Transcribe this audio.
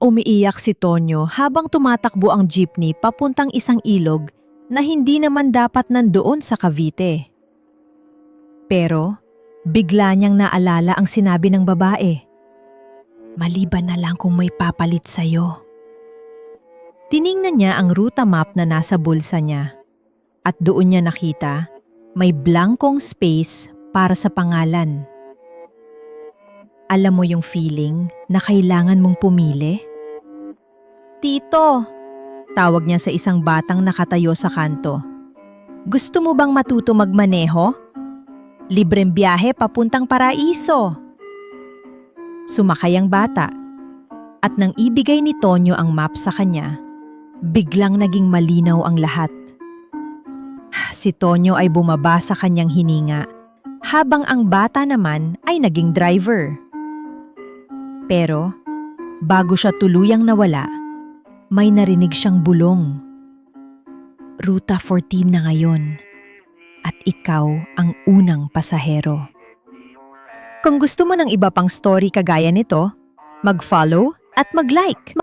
umiiyak si Tonyo habang tumatakbo ang jeepney papuntang isang ilog na hindi naman dapat nandoon sa Cavite. Pero bigla niyang naalala ang sinabi ng babae. Maliban na lang kung may papalit sa'yo. Tiningnan niya ang ruta map na nasa bulsa niya at doon niya nakita may blankong space para sa pangalan. Alam mo yung feeling na kailangan mong pumili? Tito, tawag niya sa isang batang nakatayo sa kanto. Gusto mo bang matuto magmaneho? Libreng biyahe papuntang paraiso. Sumakay ang bata at nang ibigay ni Tonyo ang map sa kanya, biglang naging malinaw ang lahat. Si Tonyo ay bumaba sa kanyang hininga habang ang bata naman ay naging driver. Pero bago siya tuluyang nawala, may narinig siyang bulong. Ruta 14 na ngayon at ikaw ang unang pasahero. Kung gusto mo ng iba pang story kagaya nito, mag-follow at mag-like.